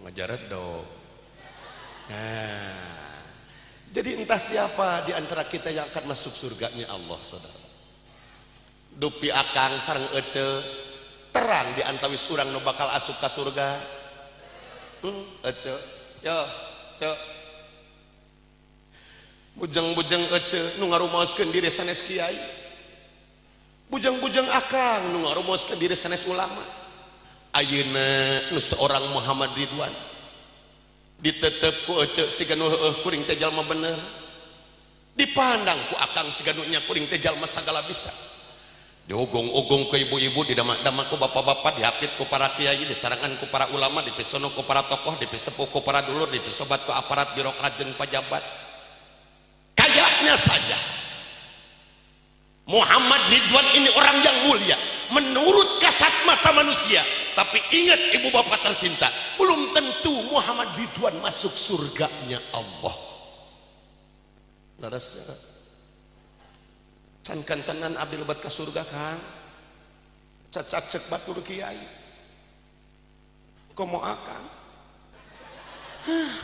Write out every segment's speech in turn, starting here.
ngajaret dong. Nah, jadi entah siapa di antara kita yang akan masuk surganya Allah, saudara. Dupi akang sareng ece terang di antawis urang nu bakal asup ka surga. Ece, yo, cek. Bujang-bujang ece nu ngarumaoskeun diri sanes kiai. Bujang-bujang akang nu ngarumaoskeun diri sanes ulama. Ayeuna nu seorang Muhammad Ridwan ditetep ku ece siga nu kuring teh jalma bener. Dipandang ku akang siga nu nya kuring teh jalma sagala bisa. Diogong-ogong ku ibu-ibu, didamak-damak ku bapak-bapak, dihapit ku para kiai, disarangan ku para ulama, dipisono ku para tokoh, dipisepuh ku para dulur, dipisobat ku aparat birokrat jeung pejabat. Kayaknya saja Muhammad Ridwan ini orang yang mulia menurut kasat mata manusia, tapi ingat ibu bapak tercinta, belum tentu Muhammad Ridwan masuk surganya Allah. Laras can kantenan abdi lebat ka surga kan cacak cek batur kiai komo akang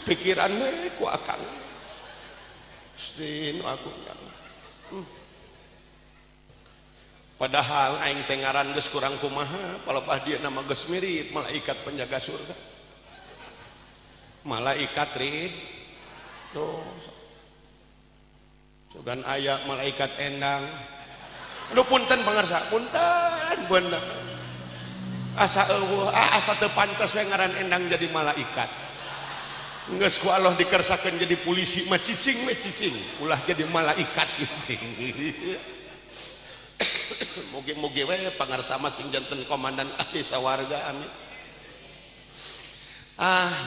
pikiran we ku akang stin aku padahal aing teh ngaran geus kurang kumaha palebah dia nama geus mirip malaikat penjaga surga malaikat rid tuh sugan aya malaikat endang. Aduh punten pangarsa, punten bener. Asa eueuh, asa teu pantes we ngaran endang jadi malaikat. Geus ku Allah dikersakeun jadi polisi mah cicing we cicing, ulah jadi malaikat cicing. Mugi-mugi we pangarsa mah sing janten komandan ahli sawarga amin.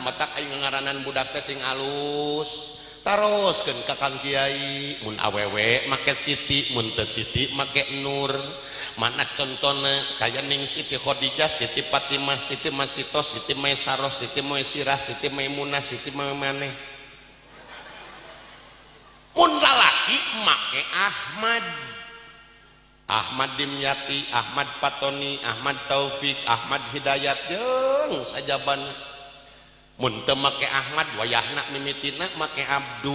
Matak aing ngaranan budak teh sing alus. Taroskeun ka Kang Kiai mun awewe make Siti mun teu Siti make Nur mana contona kaya ning Siti Khadijah Siti Fatimah Siti Masitos Siti Maisaroh Siti Maisirah Siti Maimunah Siti Maimaneh mun lalaki make Ahmad Dimyati Ahmad Patoni Ahmad Taufik Ahmad Hidayat jeung sajabana mun teu make Ahmad wayahna mimitina make Abdu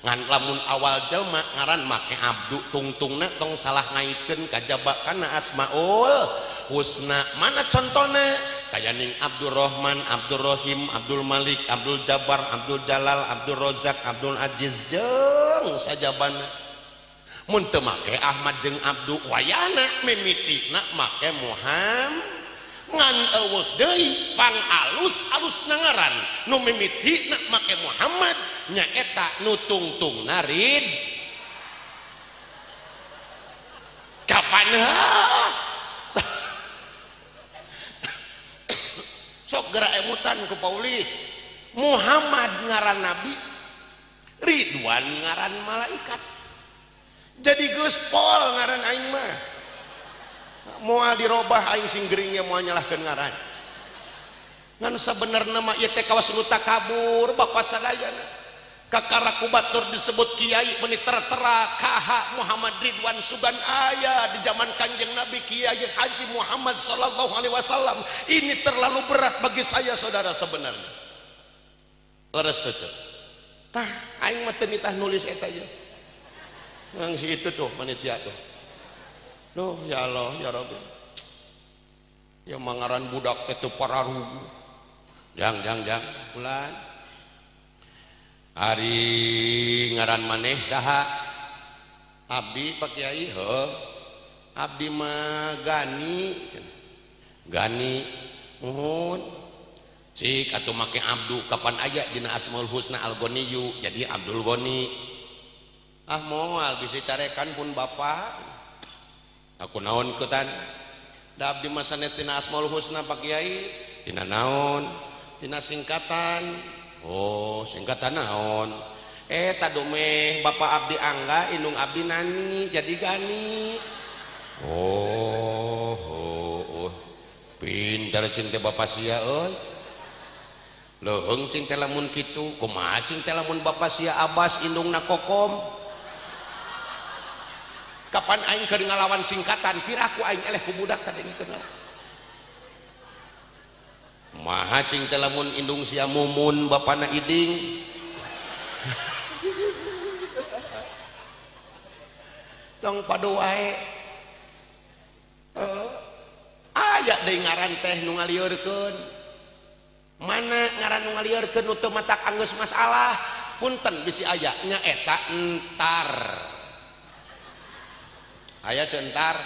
ngan lamun awal jelma ngaran make Abdu tungtungna tong salah ngaitkeun kajabakana Asmaul Husna mana contona kaya ning Abdul Rahman Abdul Rahim Abdul Malik Abdul Jabbar Abdul Jalal Abdul Rozak Abdul Aziz jeung sajabana mun teu make Ahmad jeung Abdu wayahna mimitina make Muhammad ngan eueuh deui pang alus-alus nangaran nu mimiti nak make Muhammad nyaeta nu tungtungna rid kapan sok gerak emutan ku Paulis Muhammad ngaran nabi Ridwan ngaran malaikat jadi geus pol ngaran aing mah moal dirobah aing sing geuringnya moal nyalahkeun ngaran ngan sabenerna mah ieu teh kawas nu takabur bapak sadayana kakaraku batur disebut kiai meni tertera kaha Muhammad Ridwan sugan aya di zaman Kanjeng Nabi Kiai Haji Muhammad sallallahu alaihi wasallam ini terlalu berat bagi saya saudara sebenarnya leres teh tah aing mah teu nitah nulis eta ieu nang si itu tuh panitia tuh loh ya Allah ya Rabbi ya mangaran budak itu para rugu jang bulan hari ngaran maneh saha abdi Pak Kiai abdi mah Gani muhun cik atuh make Abdu kapan aya dina Asmaul Husna Al-Ghaniyu jadi Abdul Ghani moal bisa carekan pun bapak aku naon kutan da abdi masanet tina Asmaul Husna Pak Kiai tina naon tina singkatan singkatan naon tadume bapak abdi Angga indung abdi Nani jadi Gani pintar cing teh bapak sia euy leuheung cing teh lamun kitu kumaha cing teh lamun bapak sia Abbas indungna Kokom kapan aing keur ngalawan singkatan piraku aing eleh ku budak tadi kenal maha cing teh lamun indung sia mumun bapana iding tong padu wae aya deui ngaran teh nu ngalieureun mana ngaran nu ngalieureun nu teu matak anggeus masalah punten bisi aya nya eta entar aya ceu entar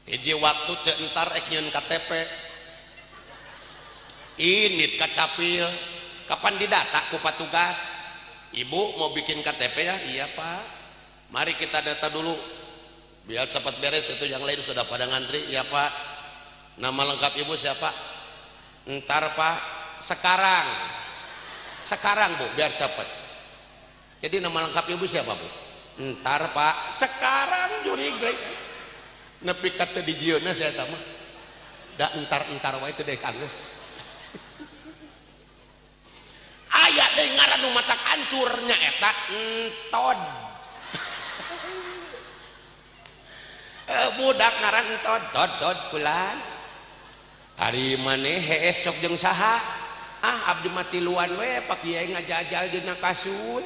hiji waktu ceu entar ek nyieun KTP init kacapil kapan didata ku patugas ibu mau bikin KTP ya iya pak mari kita data dulu biar cepat beres itu yang lain sudah pada ngantri ya pak nama lengkap ibu siapa entar pak sekarang bu biar cepat jadi nama lengkap ibu siapa bu entar pak sekarang juri glek nepi kata di jieuna saya tahu da entar wae teh deh kanggeus aya deui ngaran nu matak hancurnya eta entod budak ngaran entod kulan hari maneh hees sok jeung saha abdi mati luan we pak kiai ngajajal dina kasur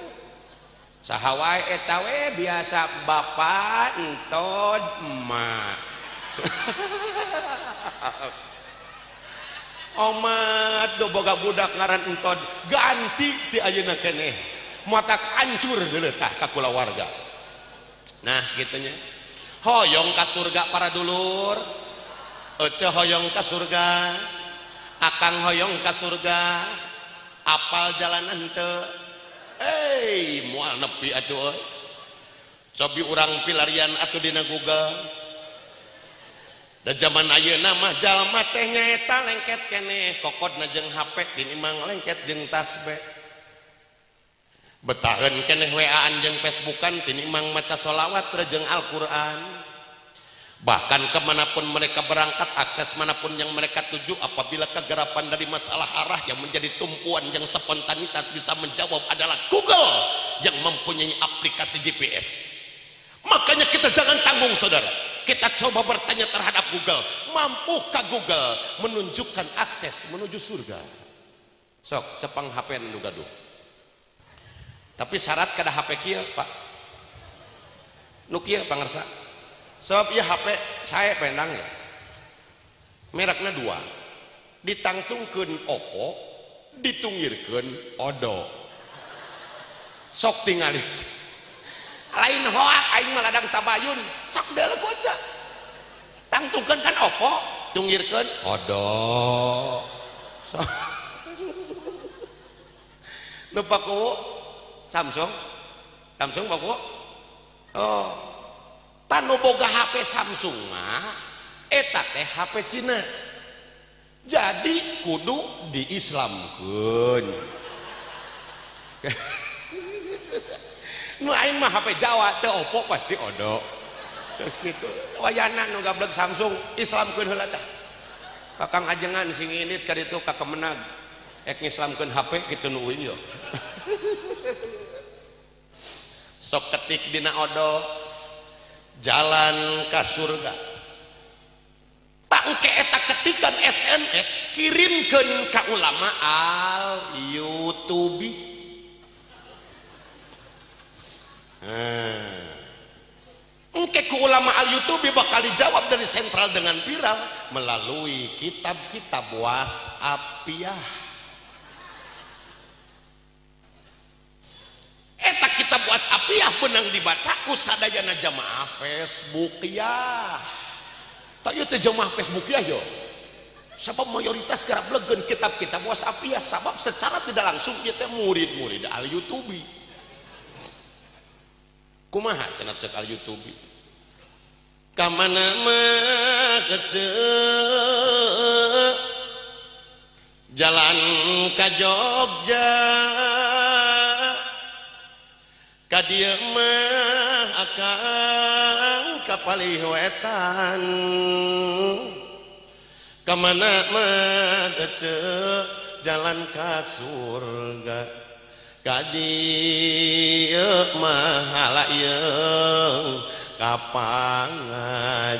saha wae eta we biasa bapak entod emak omat do boga budak ngaran entod ganti ti ayeuna keneh matak hancur geuleuh tah ka kulawarga nah gitunya hoyong ka surga para dulur ece hoyong ka surga akang hoyong ka surga apal jalanan teu moal nepi atuh cobi urang pilarian atuh dina Google da zaman ayeuna mah jalma teh nyaeta lengket keneh kokodna jeung HP dinimang lengket jeung tasbih betaheun keneh WA-an jeung Facebookan tinimang maca sholawat jeung Al-Quran bahkan kemanapun mereka berangkat akses manapun yang mereka tuju apabila kegerapan dari masalah arah yang menjadi tumpuan yang spontanitas bisa menjawab adalah Google yang mempunyai aplikasi GPS makanya kita jangan tanggung saudara kita coba bertanya terhadap Google mampukah Google menunjukkan akses menuju surga sok cepang HP nu gaduh tapi syarat kada HP kieu Pak nu kieu pangarsa sebab ieu HP saya pendang ya merekna 2 ditangtungkeun Oppo ditungirkeun Odo sok tingali lain hoak aing mah ladang tabayun sok deuleu goca tangtungkeun kan Oppo tungirkeun Odo sok nu paku Samsung baku tanu boga HP Samsung mah eta teh HP Cina jadi kudu diislamkeun nu aing mah HP Jawa teh Oppo pasti Odo terus kitu wayana nu gablek Samsung islamkeun heula tah kakang ajengan sing init ka ditu ka Kemenag ek ngislamkeun HP kitu nu uing yo sok ketik dina Odo jalan ka surga tak engke eta ketikan SMS kirimkeun ka ulama al YouTube engke ku ulama al YouTube bakal dijawab dari sentral dengan viral melalui kitab-kitab WhatsAppiah eta kitab WhatsAppiah benang dibaca ku sadayana jamaah Facebookiah tak ieu teh jamaah Facebookiah yo sabab mayoritas garap leugeun kitab-kitab WhatsAppiah sabab secara tidak langsung ieu teh murid-murid al YouTube kumaha cenah cek al YouTube kamana mah keceu jalan ka Jogja kadieu mah akang kapalih wetan kamana mah teu jalan ka surga kadieu mah halayeung ka pangajian